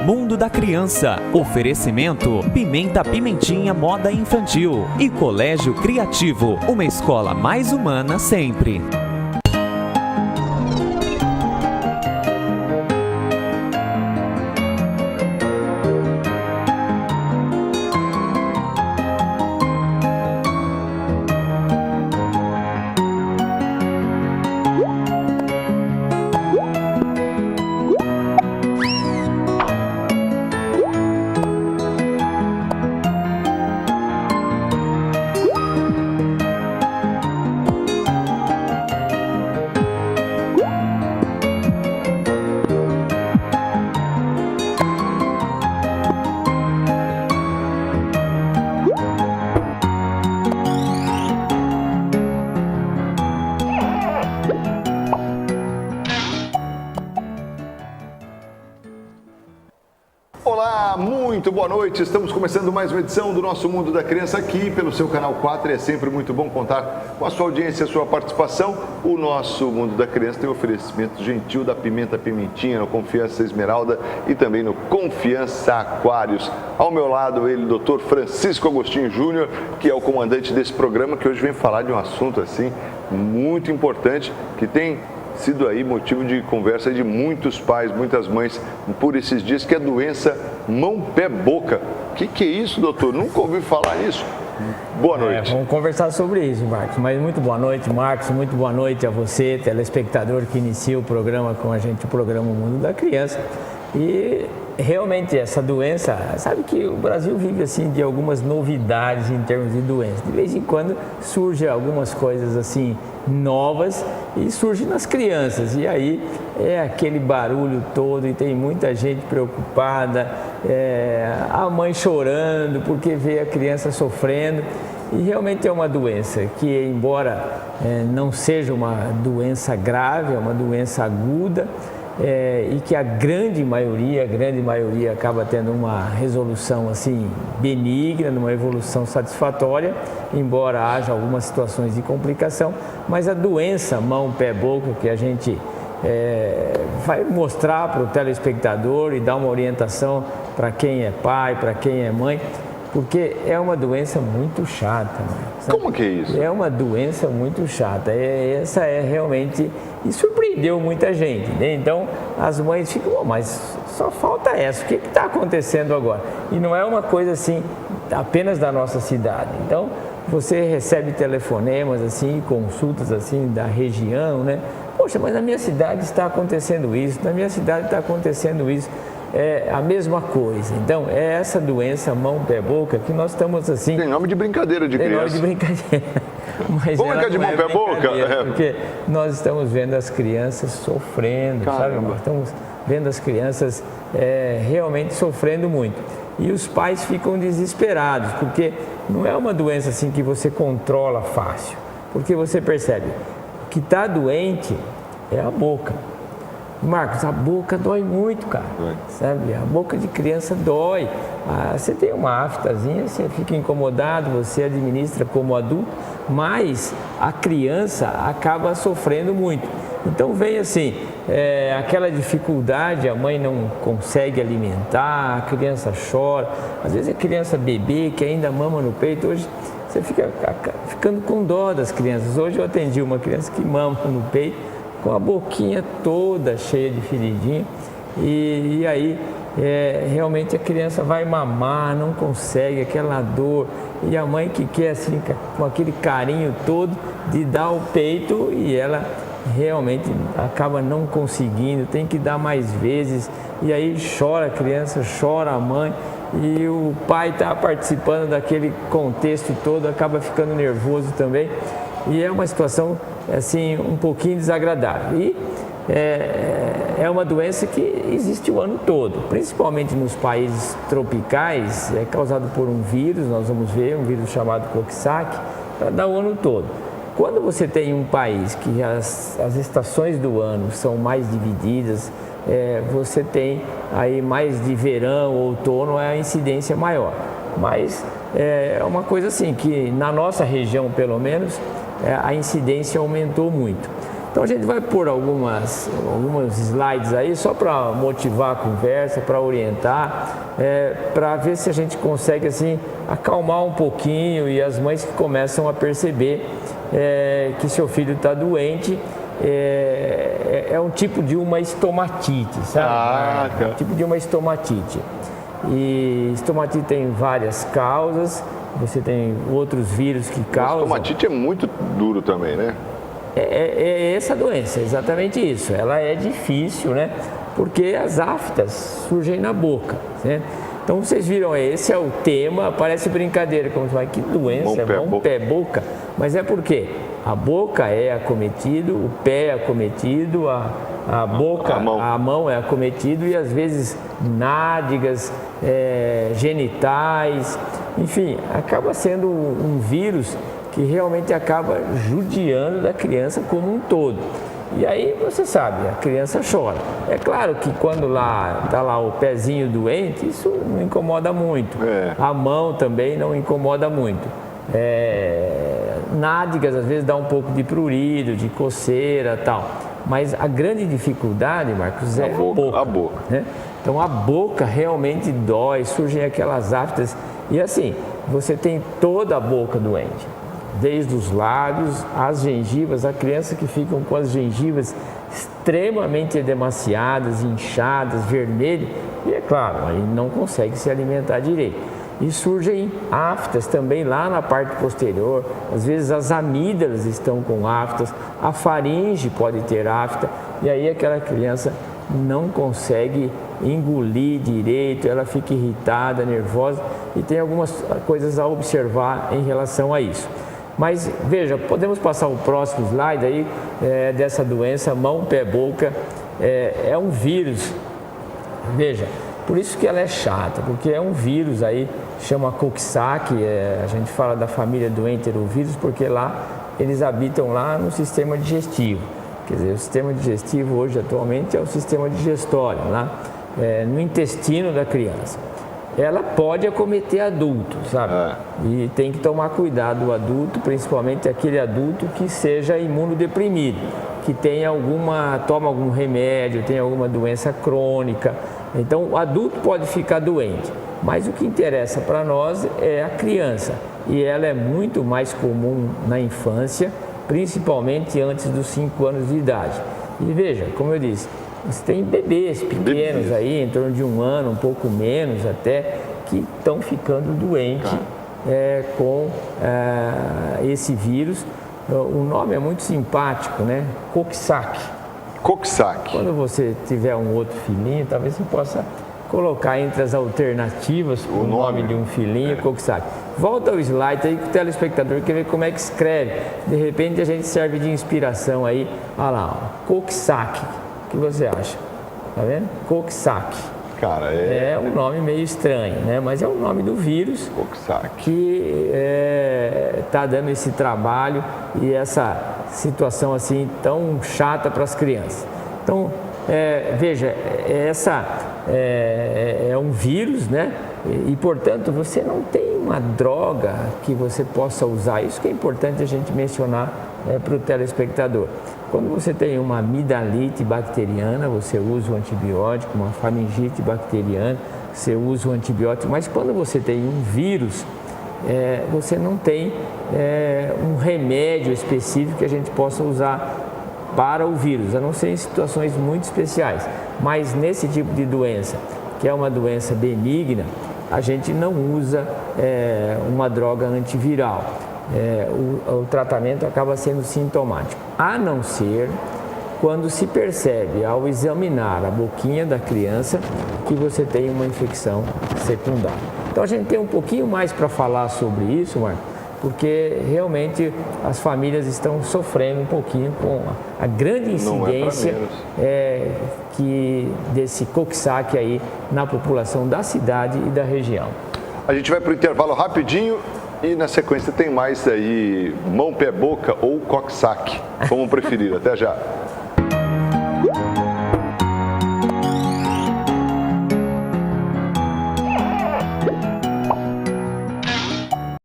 Mundo da Criança. Oferecimento Pimenta Pimentinha Moda Infantil e Colégio Criativo, uma escola mais humana sempre. Olá, muito boa noite. Estamos começando mais uma edição do nosso Mundo da Criança aqui pelo seu canal 4 e é sempre muito bom contar com a sua audiência e a sua participação. O nosso Mundo da Criança tem um oferecimento gentil da Pimenta Pimentinha, no Confiança Esmeralda e também no Confiança Aquários. Ao meu lado ele, Dr. Francisco Agostinho Júnior, que é o comandante desse programa, que hoje vem falar de um assunto assim muito importante que tem sido aí motivo de conversa de muitos pais, muitas mães por esses dias, que é a doença mão-pé-boca. O que é isso, doutor? Nunca ouvi falar nisso. Boa noite. Vamos conversar sobre isso, Marcos. Mas muito boa noite, Marcos. Muito boa noite a você, telespectador que inicia o programa com a gente, o programa Mundo da Criança. E realmente essa doença, sabe que o Brasil vive assim de algumas novidades em termos de doença. De vez em quando surgem algumas coisas assim novas e surgem nas crianças. E aí é aquele barulho todo e tem muita gente preocupada, a mãe chorando porque vê a criança sofrendo. E realmente é uma doença que, embora não seja uma doença grave, é uma doença aguda, e que a grande maioria acaba tendo uma resolução assim benigna, numa evolução satisfatória, embora haja algumas situações de complicação, mas a doença mão-pé-boca que a gente vai mostrar para o telespectador e dar uma orientação para quem é pai, para quem é mãe, porque é uma doença muito chata. Né? Como que é isso? É uma doença muito chata. Essa é realmente... E surpreendeu muita gente, né? Então, as mães ficam, mas só falta essa. O que está acontecendo agora? E não é uma coisa assim, apenas da nossa cidade. Então, você recebe telefonemas, assim, consultas, assim, da região, né? Poxa, mas na minha cidade está acontecendo isso, na minha cidade está acontecendo isso. É a mesma coisa. Então, é essa doença mão-pé-boca que nós estamos assim... Tem nome de brincadeira de criança. Tem nome de brincadeira. Mas como é que é de mão-pé-boca? Porque nós estamos vendo as crianças sofrendo, sabe? Nós estamos vendo as crianças realmente sofrendo muito. E os pais ficam desesperados, porque não é uma doença assim que você controla fácil. Porque você percebe que está doente é a boca. Marcos, a boca dói muito, cara, sabe? A boca de criança dói. Você tem uma aftazinha, você fica incomodado, você administra como adulto, mas a criança acaba sofrendo muito. Então vem assim, aquela dificuldade, a mãe não consegue alimentar, a criança chora, às vezes a criança bebê que ainda mama no peito, hoje você fica ficando com dó das crianças. Hoje eu atendi uma criança que mama no peito, com a boquinha toda cheia de feridinha, e aí realmente a criança vai mamar, não consegue, aquela dor, e a mãe que quer assim, com aquele carinho todo de dar o peito, e ela realmente acaba não conseguindo, tem que dar mais vezes, e aí chora a criança, chora a mãe, e o pai está participando daquele contexto todo, acaba ficando nervoso também. E é uma situação, assim, um pouquinho desagradável. E é uma doença que existe o ano todo, principalmente nos países tropicais, é causado por um vírus, nós vamos ver, um vírus chamado Coxsackie, dá o ano todo. Quando você tem um país que as estações do ano são mais divididas, você tem aí mais de verão, outono, a incidência maior. Mas é uma coisa assim, que na nossa região, pelo menos, a incidência aumentou muito. Então a gente vai pôr alguns slides aí só para motivar a conversa, para orientar, para ver se a gente consegue assim acalmar um pouquinho e as mães que começam a perceber que seu filho está doente. É um tipo de uma estomatite, sabe? É um tipo de uma estomatite. E estomatite tem várias causas, você tem outros vírus que causam. Estomatite é muito duro também, né? É essa doença, exatamente isso. Ela é difícil, né? Porque as aftas surgem na boca, né? Então vocês viram, esse é o tema, parece brincadeira, como você fala, que doença, mão, pé, boca. Mas é porque a boca é acometido, o pé é acometido, a boca, a mão é acometido e às vezes nádegas, genitais, enfim, acaba sendo um vírus que realmente acaba judiando da criança como um todo. E aí você sabe, a criança chora. É claro que quando está lá o pezinho doente, isso não incomoda muito. A mão também não incomoda muito. Nádegas às vezes dá um pouco de prurido, de coceira e tal. Mas a grande dificuldade, Marcos, é a boca. Né? Então a boca realmente dói, surgem aquelas aftas. E assim, você tem toda a boca doente. Desde os lábios, as gengivas, a criança que ficam com as gengivas extremamente edemaciadas, inchadas, vermelhas, e é claro, aí não consegue se alimentar direito. E surgem aftas também lá na parte posterior, às vezes as amígdalas estão com aftas, a faringe pode ter afta, e aí aquela criança não consegue engolir direito, ela fica irritada, nervosa, e tem algumas coisas a observar em relação a isso. Mas veja, podemos passar o próximo slide aí dessa doença, mão, pé, boca. É um vírus, veja, por isso que ela é chata, porque é um vírus aí, chama Coxsackie, a gente fala da família do enterovírus, porque lá eles habitam lá no sistema digestivo. Quer dizer, o sistema digestivo hoje atualmente é o sistema digestório, lá no intestino da criança. Ela pode acometer adulto, sabe? E tem que tomar cuidado o adulto, principalmente aquele adulto que seja imunodeprimido, que toma algum remédio, tem alguma doença crônica. Então, o adulto pode ficar doente, mas o que interessa para nós é a criança. E ela é muito mais comum na infância, principalmente antes dos 5 anos de idade. E veja, como eu disse, você tem bebês pequenos aí, em torno de 1 ano, um pouco menos até, que estão ficando doentes com esse vírus. O nome é muito simpático, né? Coxsackie. Coxsackie. Quando você tiver um outro filhinho, talvez você possa colocar entre as alternativas o nome de um filhinho, Coxsackie. Volta ao slide aí que o telespectador quer ver como é que escreve. De repente a gente serve de inspiração aí. Olha lá, Coxsackie. O que você acha? Tá vendo? Coxsackie. Cara, é um nome meio estranho, né? Mas é o nome do vírus que está dando esse trabalho e essa situação assim tão chata para as crianças. Então, veja, é um vírus, né? E, portanto, você não tem uma droga que você possa usar. Isso que é importante a gente mencionar para o telespectador. Quando você tem uma amidalite bacteriana, você usa o antibiótico, uma faringite bacteriana, você usa o antibiótico, mas quando você tem um vírus, você não tem um remédio específico que a gente possa usar para o vírus, a não ser em situações muito especiais. Mas nesse tipo de doença, que é uma doença benigna, a gente não usa uma droga antiviral. O tratamento acaba sendo sintomático, a não ser quando se percebe, ao examinar a boquinha da criança, que você tem uma infecção secundária. Então a gente tem um pouquinho mais para falar sobre isso, Marco, porque realmente as famílias estão sofrendo um pouquinho com a grande incidência desse Coxsackie aí na população da cidade e da região. A gente vai para o intervalo rapidinho. E na sequência tem mais aí, mão, pé, boca ou Coxsackie, como preferir. Até já.